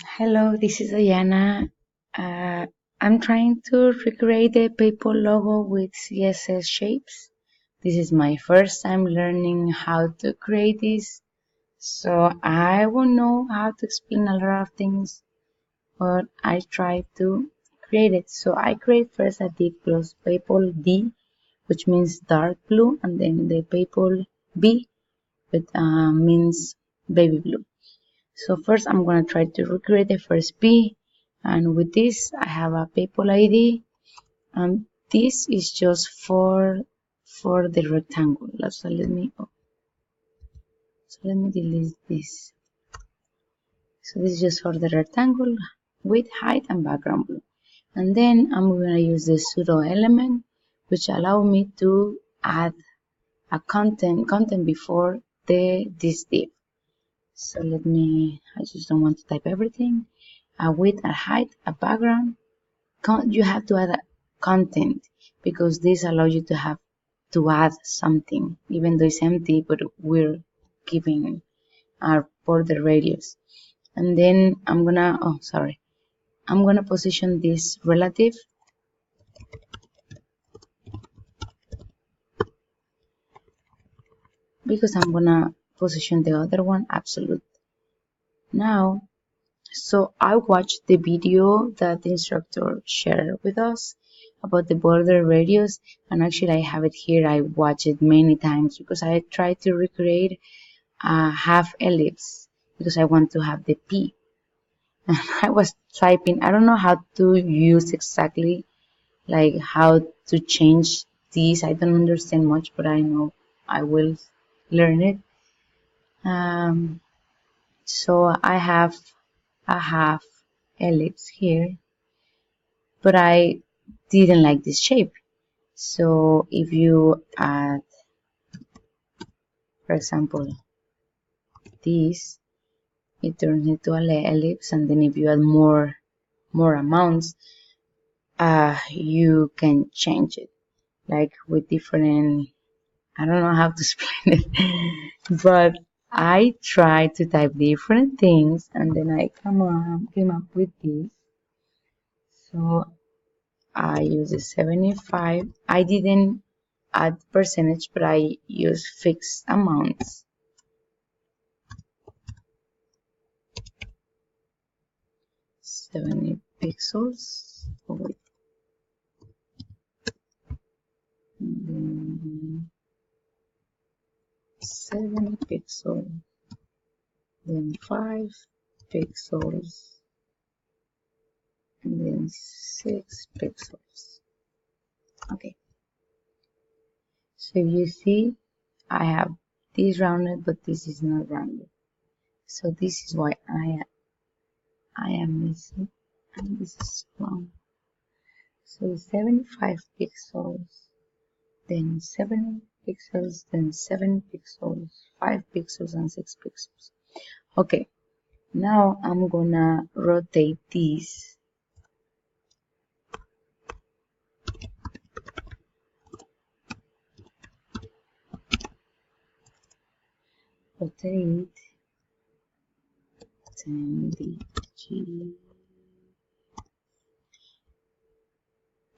Hello, this is Ayana. Uh, I'm trying to recreate the PayPal logo with CSS shapes. This is my first time learning how to create this, so I won't know how to explain a lot of things, but I try to create it. So I create first a div plus PayPal D, which means dark blue, and then the PayPal B, which means baby blue. So first I'm going to try to recreate the first P, and with this I have a PayPal ID, and this is just for the rectangle. So let me delete this. So this is just for the rectangle with height and background blue. And then I'm going to use the pseudo element, which allow me to add a content before this div. So I just don't want to type everything. A width, a height, a background. You have to add a content because this allows you to add something, even though it's empty, but we're giving our border radius. And then I'm gonna position this relative because I'm gonna position the other one absolute. Now, so I watched the video that the instructor shared with us about the border radius, and actually I have it here. I watched it many times because I tried to recreate a half ellipse because I want to have the P. And I was typing, I don't know how to use exactly, like how to change these. I don't understand much, but I know I will learn it. So I have a half ellipse here, but I didn't like this shape. So if you add, for example, this, it turns into an ellipse, and then if you add more amounts, you can change it, like with different. I don't know how to explain it, but I tried to type different things, and then I came up with this. So I use a 75. I didn't add percentage, but I use fixed amounts. 70 pixels. Oh, wait. 7 pixels. Then 5 pixels. And then 6 pixels. Okay. So you see, I have this rounded, but this is not rounded. So this is why I am missing, and this is wrong. So 75 pixels, then 7 pixels, then 7 pixels, 5 pixels, and 6 pixels. Okay, now I'm gonna rotate this. Rotate 10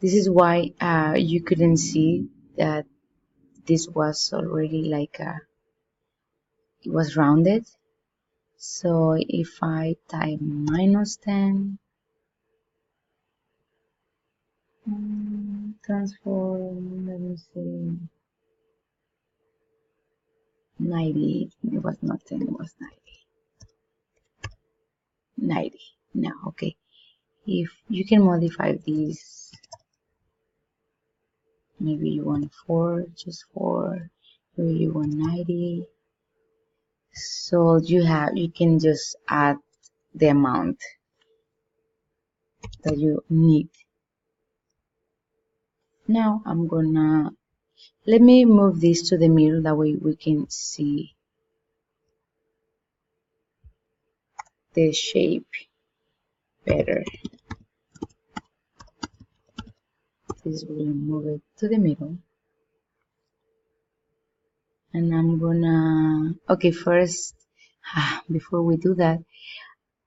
This is why you couldn't see that this was already like it was rounded. So if I type -10, transform, let me see, 90, it was not 10, it was 90. Now, okay, if you can modify these, maybe you want 4, just 4, maybe you want 90. So you can just add the amount that you need. Now let me move this to the middle, that way we can see the shape better. This will move it to the middle. And I'm gonna, okay, first, before we do that,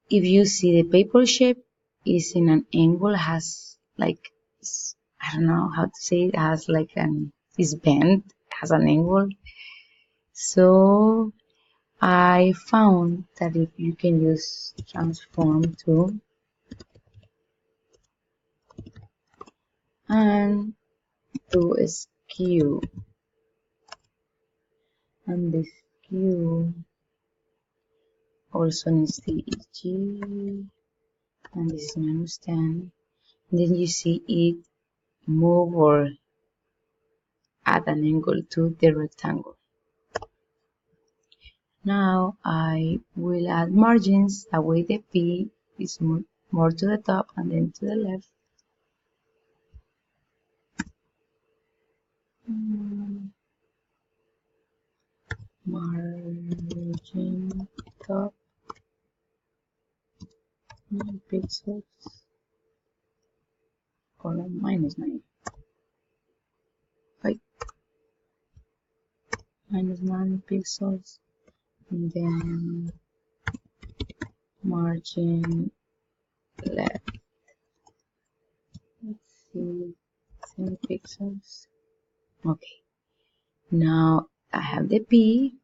if you see the paper shape is in an angle, has like, I don't know how to say it, has like is bent, has an angle. So I found that if you can use transform tool and do a skew, and the skew also needs the EG, and this is minus 10. And then you see it move or add an angle to the rectangle. Now I will add margins, that way the P is more to the top and then to the left. Margin top 9 pixels, color minus 9. Right, minus 9 pixels, and then margin left. Let's see, 10 pixels. Okay, now I have the P.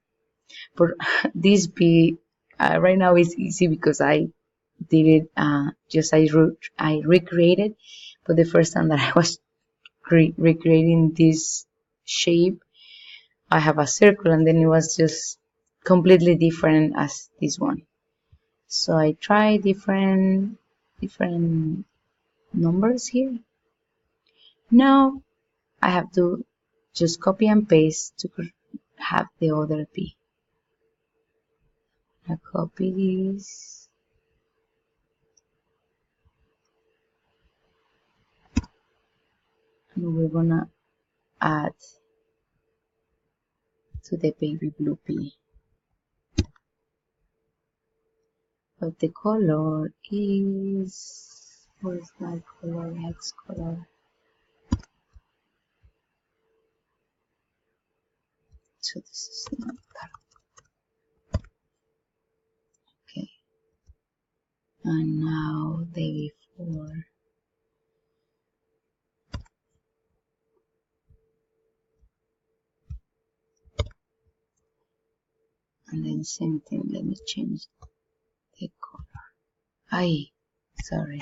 For this P, right now is easy because I did it. I recreated, but the first time that I was recreating this shape, I have a circle, and then it was just completely different as this one. So I try different numbers here. Now I have to just copy and paste to have the other P. I copy this, and we're gonna add to the baby blue P. But the color is, what is my color? X color. So this is not dark. Okay. And now the before. And then same thing, let me change the color. Sorry.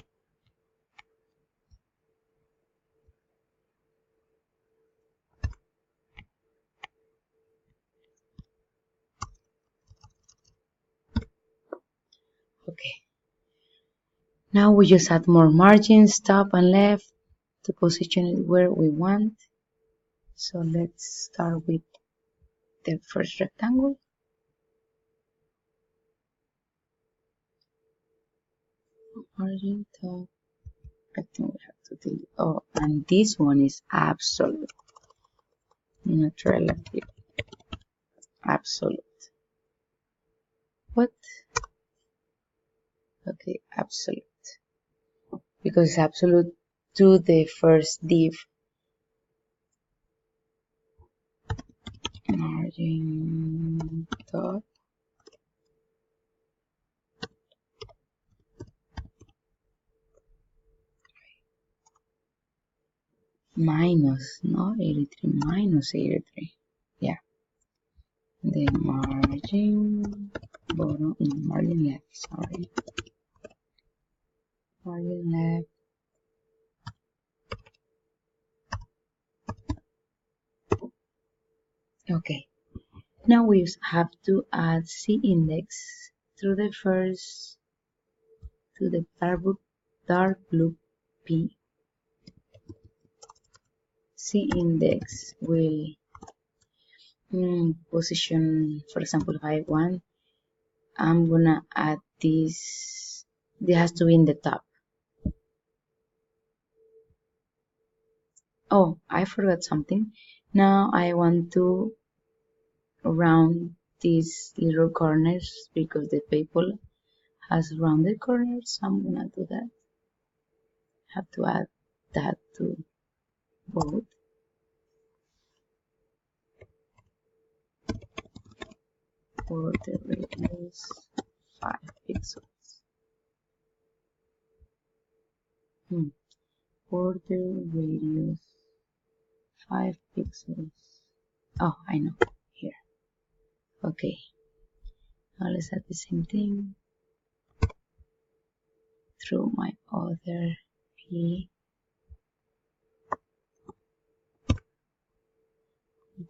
Okay. Now we just add more margins, top and left, to position it where we want. So let's start with the first rectangle. Margin, top. I think we have to delete. Oh, and this one is absolute, not relative. Absolute. What? Okay, absolute. Because it's absolute to the first div. Margin top. Minus, no, 83, minus 83. Yeah. The margin bottom, no, margin left, sorry. Margin left. Okay. Now we have to add C index to the dark blue P. C index will position, for example, if I want, I'm gonna add this. This has to be in the top. Oh, I forgot something. Now I want to round these little corners because the paper has rounded corners, so I'm gonna do that. Have to add that to both. For the radius 5 pixels. Border radius 5 pixels. Oh, I know. Here. Okay. Now let's add the same thing through my other P.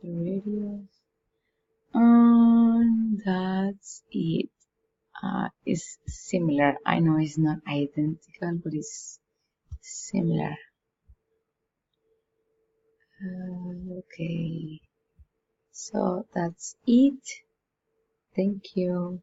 The radius. And that's it. It's similar. I know it's not identical, but it's similar. Okay. So that's it. Thank you.